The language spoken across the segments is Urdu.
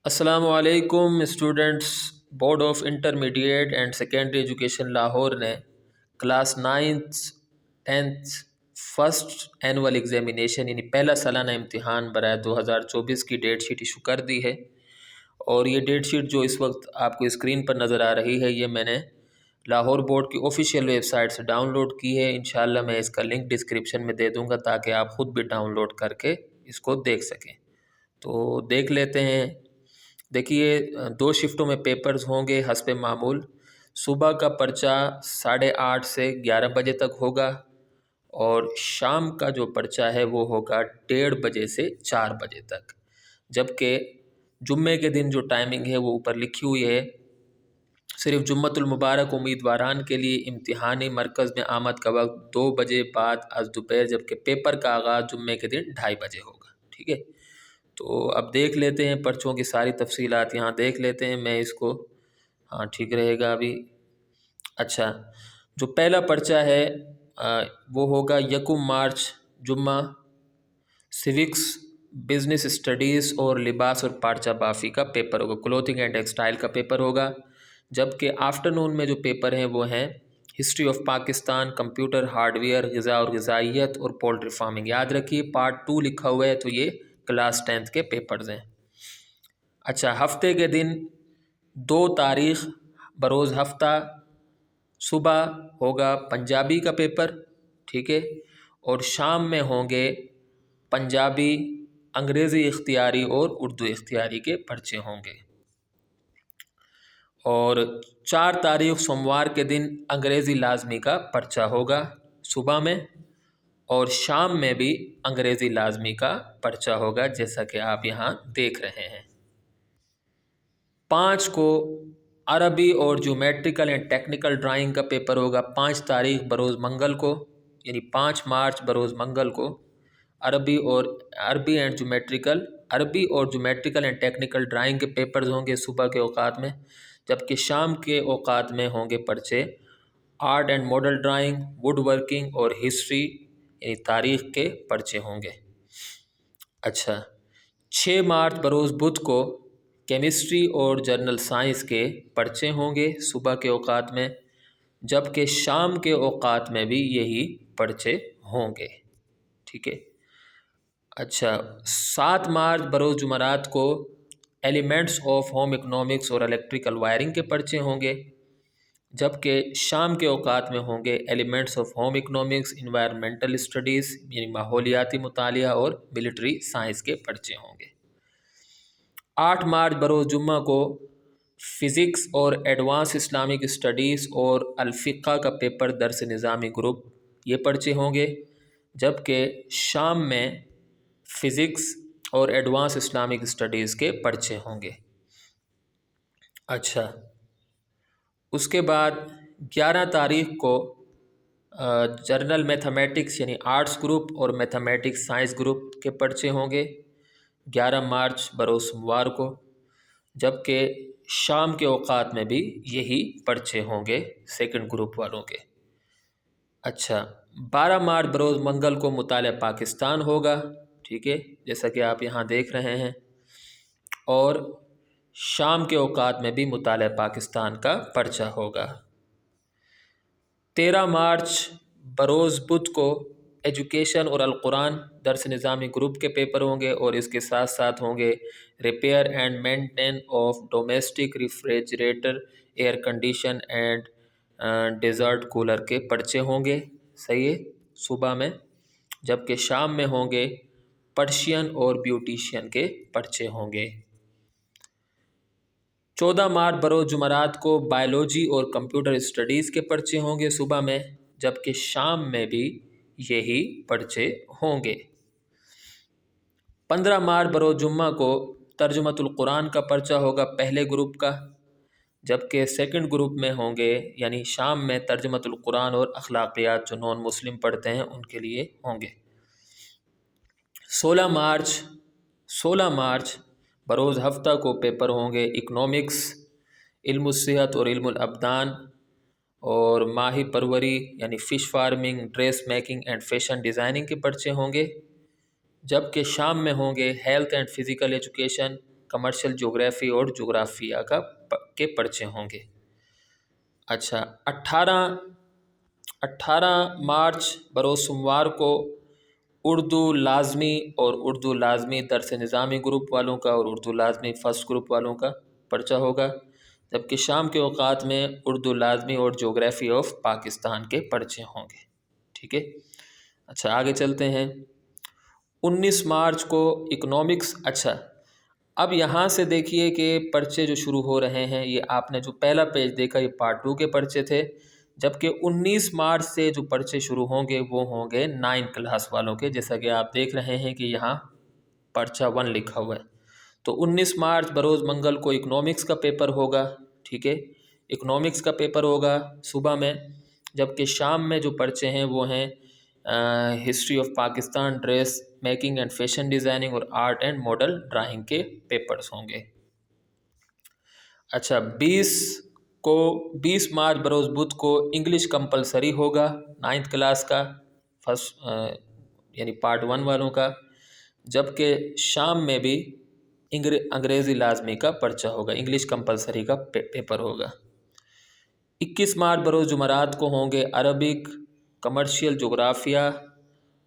السلام علیکم students. Board of intermediate and secondary education Lahore نے class 9th 10th first annual examination یعنی پہلا سالانہ امتحان برائے 2024 کی ڈیٹ شیٹ ایشو کر دی ہے، اور یہ ڈیٹ شیٹ جو اس وقت آپ کو اسکرین پر نظر آ رہی ہے یہ میں نے لاہور بورڈ کی آفیشیل ویب سائٹ سے ڈاؤن لوڈ کی ہے۔ انشاءاللہ میں اس کا لنک ڈسکرپشن میں دے دوں گا تاکہ آپ خود بھی ڈاؤن لوڈ کر کے اس کو دیکھ سکیں۔ تو دیکھ لیتے ہیں۔ دیکھیے 2 شفٹوں میں پیپرز ہوں گے حسب معمول۔ صبح کا پرچہ 8:30 سے 11 بجے تک ہوگا، اور شام کا جو پرچہ ہے وہ ہوگا 1:30 بجے سے 4 بجے تک، جبکہ جمعے کے دن جو ٹائمنگ ہے وہ اوپر لکھی ہوئی ہے۔ صرف جمعۃ المبارک امیدواران کے لیے امتحانی مرکز میں آمد کا وقت 2 بجے بعد از دوپہر، جبکہ پیپر کا آغاز جمعے کے دن 2:30 بجے ہوگا۔ ٹھیک ہے، تو اب دیکھ لیتے ہیں پرچوں کی ساری تفصیلات، یہاں دیکھ لیتے ہیں۔ میں اس کو ٹھیک رہے گا ابھی۔ اچھا، جو پہلا پرچہ ہے وہ ہوگا 1 مارچ جمعہ، سیوکس، بزنس اسٹڈیز اور لباس اور پارچہ بافی کا پیپر ہوگا، کلوتھنگ اینڈ ٹیکسٹائل کا پیپر ہوگا۔ جبکہ آفٹرنون میں جو پیپر ہیں وہ ہیں history of Pakistan, computer, hard where, غذا اور غذائیت اور پولٹری فارمنگ۔ یاد رکھیے پارٹ 2 لکھا ہوا ہے، تو یہ کلاس 10th کے پیپرز ہیں۔ اچھا، ہفتے کے دن 2 تاریخ بروز ہفتہ صبح ہوگا پنجابی کا پیپر، ٹھیک ہے، اور شام میں ہوں گے پنجابی، انگریزی اختیاری اور اردو اختیاری کے پرچے ہوں گے۔ اور 4 تاریخ سوموار کے دن انگریزی لازمی کا پرچہ ہوگا صبح میں، اور شام میں بھی انگریزی لازمی کا پرچہ ہوگا جیسا کہ آپ یہاں دیکھ رہے ہیں۔ 5 کو عربی اور جیومیٹریکل اینڈ ٹیکنیکل ڈرائنگ کا پیپر ہوگا 5 تاریخ بروز منگل کو، یعنی 5 مارچ بروز منگل کو عربی and geometrical and technical drawing کے پیپرز ہوں گے صبح کے اوقات میں، جبکہ شام کے اوقات میں ہوں گے پرچے art and model drawing, would working اور ہسٹری یعنی تاریخ کے پرچے ہوں گے۔ اچھا، 6 مارچ بروز بدھ کو کیمسٹری اور جنرل سائنس کے پرچے ہوں گے صبح کے اوقات میں، جبکہ شام کے اوقات میں بھی یہی پرچے ہوں گے۔ ٹھیک ہے۔ اچھا، 7 مارچ بروز جمعرات کو ایلیمنٹس آف ہوم اکنامکس اور الیکٹریکل وائرنگ کے پرچے ہوں گے، جبکہ شام کے اوقات میں ہوں گے elements of home economics, environmental studies یعنی ماحولیاتی مطالعہ اور ملٹری سائنس کے پرچے ہوں گے۔ 8 مارچ بروز جمعہ کو فزکس اور ایڈوانس اسلامک اسٹڈیز اور الفقہ کا پیپر درس نظامی گروپ یہ پرچے ہوں گے، جبکہ شام میں فزکس اور ایڈوانس اسلامک اسٹڈیز کے پرچے ہوں گے۔ اچھا، اس کے بعد 11 تاریخ کو جنرل میتھمیٹکس یعنی آرٹس گروپ اور میتھمیٹکس سائنس گروپ کے پرچے ہوں گے 11 مارچ بروز سوموار کو، جبکہ شام کے اوقات میں بھی یہی پرچے ہوں گے سیکنڈ گروپ والوں کے۔ اچھا، 12 مارچ بروز منگل کو مطالعہ پاکستان ہوگا، ٹھیک ہے، جیسا کہ آپ یہاں دیکھ رہے ہیں، اور شام کے اوقات میں بھی مطالعہ پاکستان کا پرچہ ہوگا۔ 13 مارچ بروز بدھ کو ایجوکیشن اور القرآن درس نظامی گروپ کے پیپر ہوں گے، اور اس کے ساتھ ساتھ ہوں گے repair and maintain of domestic refrigerator, air condition and desert cooler کے پرچے ہوں گے، صحیح ہے، صبح میں، جبکہ شام میں ہوں گے پرشین اور بیوٹیشین کے پرچے ہوں گے۔ 14 مارچ بروز جمعرات کو بائیولوجی اور کمپیوٹر اسٹڈیز کے پرچے ہوں گے صبح میں، جبکہ شام میں بھی یہی پرچے ہوں گے۔ 15 مارچ بروز جمعہ کو ترجمۃ القرآن کا پرچہ ہوگا پہلے گروپ کا، جبکہ سیکنڈ گروپ میں ہوں گے یعنی شام میں ترجمۃ القرآن اور اخلاقیات جو نان مسلم پڑھتے ہیں ان کے لیے ہوں گے۔ 16 مارچ بروز ہفتہ کو پیپر ہوں گے اکنامکس، علم الصحت اور علم الابدان اور ماہی پروری یعنی fish farming, dress making and fashion designing کے پرچے ہوں گے، جبکہ شام میں ہوں گے health and physical education, commercial جغرافی اور جغرافیہ کے پرچے ہوں گے۔ اچھا، 18 مارچ بروز سوموار کو اردو لازمی اور اردو لازمی درس نظامی گروپ والوں کا اور اردو لازمی فرسٹ گروپ والوں کا پرچہ ہوگا، جبکہ شام کے اوقات میں اردو لازمی اور جغرافی آف پاکستان کے پرچے ہوں گے۔ ٹھیک ہے، اچھا آگے چلتے ہیں۔ 19 مارچ کو اکنامکس۔ اچھا، اب یہاں سے دیکھیے کہ پرچے جو شروع ہو رہے ہیں، یہ آپ نے جو پہلا پیج دیکھا یہ پارٹ 2 کے پرچے تھے، جبکہ 19 مارچ سے جو پرچے شروع ہوں گے وہ ہوں گے 9 کلاس والوں کے، جیسا کہ آپ دیکھ رہے ہیں کہ یہاں پرچہ 1 لکھا ہوا ہے۔ تو 19 مارچ بروز منگل کو اکنامکس کا پیپر ہوگا۔ ٹھیک ہے، اکنامکس کا پیپر ہوگا صبح میں، جبکہ شام میں جو پرچے ہیں وہ ہیں history of Pakistan, dress making and fashion designing اور آرٹ اینڈ ماڈل ڈرائنگ کے پیپرز ہوں گے۔ اچھا، 20 مارچ بروز بدھ کو انگلش کمپلسری ہوگا 9th کلاس کا، فرسٹ یعنی پارٹ 1 والوں کا، جبکہ شام میں بھی انگریزی لازمی کا پرچہ ہوگا، انگلش کمپلسری کا پیپر ہوگا۔ 21 مارچ بروز جمعرات کو ہوں گے عربک، کمرشل جغرافیہ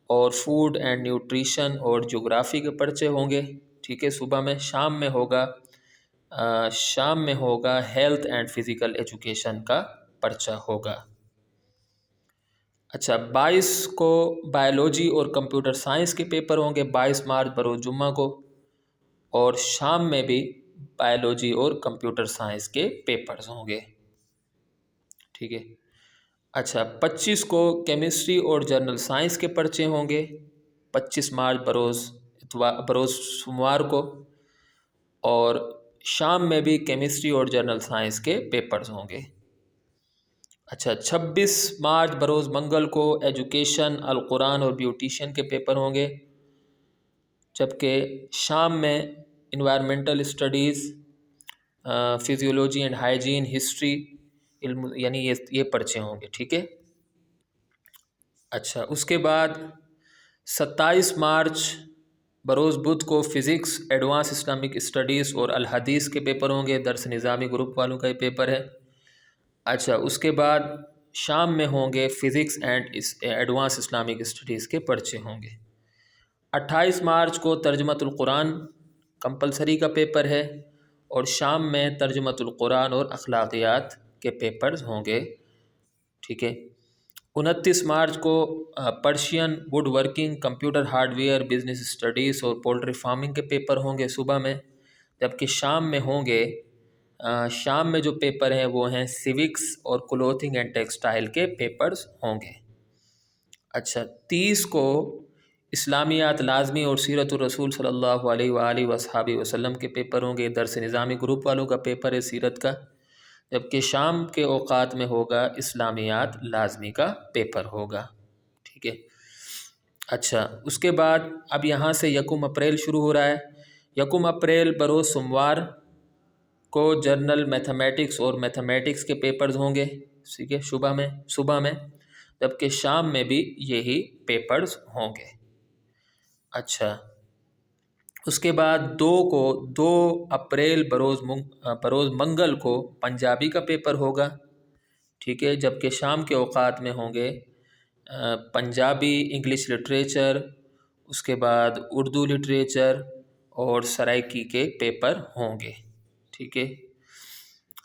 اور فوڈ اینڈ نیوٹریشن اور جغرافی کے پرچے ہوں گے۔ ٹھیک ہے، صبح میں۔ شام میں ہوگا ہیلتھ اینڈ فزیکل ایجوکیشن کا پرچہ ہوگا۔ اچھا، 22 کو بائیولوجی اور کمپیوٹر سائنس کے پیپر ہوں گے 22 مارچ بروز جمعہ کو، اور شام میں بھی بائیولوجی اور کمپیوٹر سائنس کے پیپرز ہوں گے۔ ٹھیک ہے، اچھا 25 کو کیمسٹری اور جنرل سائنس کے پرچے ہوں گے 25 مارچ بروز سوموار کو، اور شام میں بھی کیمسٹری اور جنرل سائنس کے پیپرز ہوں گے۔ اچھا، 26 مارچ بروز منگل کو ایجوکیشن، القرآن اور بیوٹیشین کے پیپر ہوں گے، جبکہ شام میں environmental studies, physiology and hygiene, history, یعنی یہ پرچے ہوں گے۔ ٹھیک ہے، اچھا اس کے بعد 27 مارچ بروز بدھ کو فزکس، ایڈوانس اسلامک اسٹڈیز اور الحدیث کے پیپر ہوں گے، درس نظامی گروپ والوں کا یہ پیپر ہے۔ اچھا، اس کے بعد شام میں ہوں گے physics and advance Islamic studies کے پرچے ہوں گے۔ 28 مارچ کو ترجمۃ القرآن کمپلسری کا پیپر ہے، اور شام میں ترجمۃ القرآن اور اخلاقیات کے پیپرز ہوں گے۔ ٹھیک ہے، 29 مارچ کو Persian would working, computer hard where, business studies اور پولٹری فارمنگ کے پیپر ہوں گے صبح میں، جبکہ شام میں جو پیپر ہیں وہ ہیں سیوکس اور کلوتھنگ اینڈ ٹیکسٹائل کے پیپرز ہوں گے۔ اچھا، 30 کو اسلامیات لازمی اور سیرت الرسول صلی اللہ علیہ وآلہ وصحبہ وسلم کے پیپر ہوں گے، درس نظامی گروپ والوں کا پیپر ہے سیرت کا، جبکہ شام کے اوقات میں ہوگا اسلامیات لازمی کا پیپر ہوگا۔ ٹھیک ہے، اچھا اس کے بعد اب یہاں سے 1 اپریل شروع ہو رہا ہے۔ 1 اپریل بروز سوموار کو جرنل میتھمیٹکس اور میتھمیٹکس کے پیپرز ہوں گے، ٹھیک ہے، صبح میں، جبکہ شام میں بھی یہی پیپرز ہوں گے۔ اچھا، اس کے بعد 2 اپریل بروز منگل کو پنجابی کا پیپر ہوگا، ٹھیک ہے، جبکہ شام کے اوقات میں ہوں گے پنجابی، انگلش لٹریچر، اس کے بعد اردو لٹریچر اور سرائکی کے پیپر ہوں گے۔ ٹھیک ہے،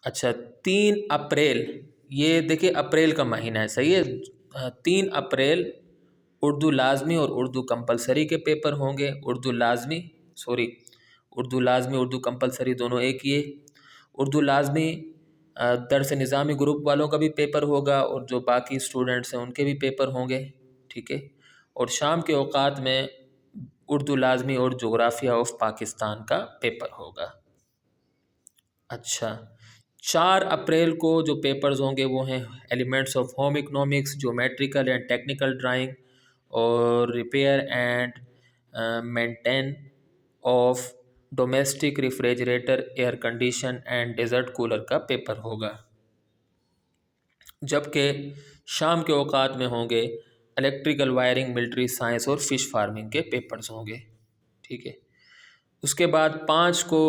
اچھا 3 اپریل، یہ دیکھیں اپریل کا مہینہ ہے، صحیح ہے، 3 اپریل اردو لازمی اور اردو کمپلسری کے پیپر ہوں گے۔ اردو لازمی اردو کمپلسری دونوں ایک ہی ہے۔ اردو لازمی درس نظامی گروپ والوں کا بھی پیپر ہوگا، اور جو باقی اسٹوڈنٹس ہیں ان کے بھی پیپر ہوں گے۔ ٹھیک ہے، اور شام کے اوقات میں اردو لازمی اور جغرافیہ آف پاکستان کا پیپر ہوگا۔ اچھا، 4 اپریل کو جو پیپرز ہوں گے وہ ہیں elements of home economics, geometrical and technical drawing اور repair and maintain of domestic refrigerator, air condition and desert cooler کا پیپر ہوگا، جبکہ شام کے اوقات میں ہوں گے الیکٹریکل وائرنگ، ملٹری سائنس اور فش فارمنگ کے پیپرز ہوں گے۔ ٹھیک ہے، اس کے بعد 5 کو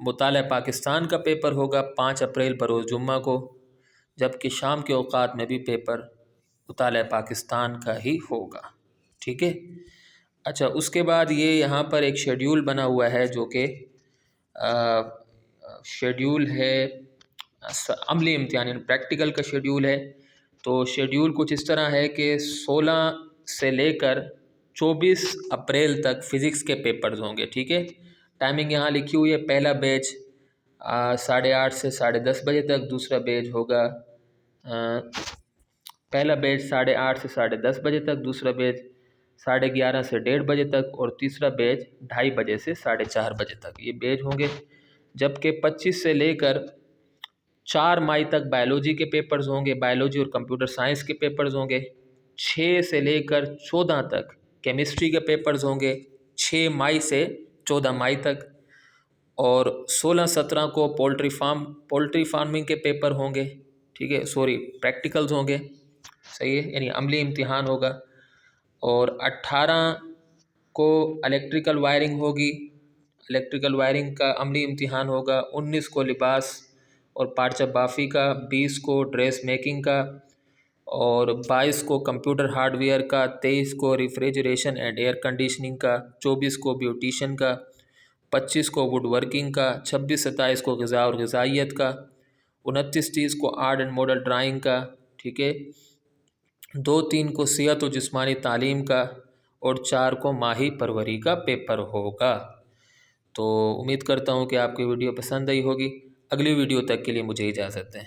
مطالعہ پاکستان کا پیپر ہوگا 5 اپریل بروز جمعہ کو، جبکہ شام کے اوقات میں بھی پیپر مطالعہ پاکستان کا ہی ہوگا، ٹھیک ہے۔ اچھا، اس کے بعد یہ یہاں پر ایک شیڈیول بنا ہوا ہے جو کہ شیڈیول ہے عملی امتحان، یعنی پریکٹیکل کا شیڈیول ہے۔ تو شیڈیول کچھ اس طرح ہے کہ 16 سے لے کر 24 اپریل تک فزکس کے پیپرز ہوں گے، ٹھیک ہے۔ ٹائمنگ یہاں لکھی ہوئی ہے، پہلا بیچ 8:30 سے 10:30 بجے تک، دوسرا بیچ ہوگا پہلا بیچ 8:30 سے 10:30 بجے تک، دوسرا بیچ 11:30 سے 1:30 بجے تک، اور تیسرا بیچ 2:30 بجے سے 4:30 بجے تک، یہ بیچ ہوں گے۔ جبکہ 25 سے لے کر 4 مئی تک بائیولوجی کے پیپرز ہوں گے، بائیولوجی اور کمپیوٹر سائنس کے پیپرز ہوں گے۔ 6 سے لے کر 14 تک کیمسٹری کے پیپرز ہوں گے، 6 مئی سے 14 مئی تک۔ اور 16-17 کو پولٹری فارمنگ کے پیپر ہوں گے، ٹھیک ہے، پریکٹیکلز ہوں گے، صحیح ہے، یعنی عملی امتحان ہوگا۔ اور 18 کو الیکٹریکل وائرنگ ہوگی، الیکٹریکل وائرنگ کا عملی امتحان ہوگا۔ 19 کو لباس اور پارچہ بافی کا، 20 کو ڈریس میکنگ کا، اور 22 کو کمپیوٹر ہارڈ ویئر کا، 23 کو ریفریجریشن اینڈ ایئر کنڈیشننگ کا، 24 کو بیوٹیشن کا، 25 کو ووڈ ورکنگ کا، 26-27 کو غذا اور غذائیت کا، 29-30 کو آرٹ اینڈ ماڈل ڈرائنگ کا، ٹھیک ہے، 2-3 کو صحت و جسمانی تعلیم کا، اور 4 کو ماہی پروری کا پیپر ہوگا۔ تو امید کرتا ہوں کہ آپ کی ویڈیو پسند آئی ہوگی۔ اگلی ویڈیو تک کے لیے مجھے اجازت دیں۔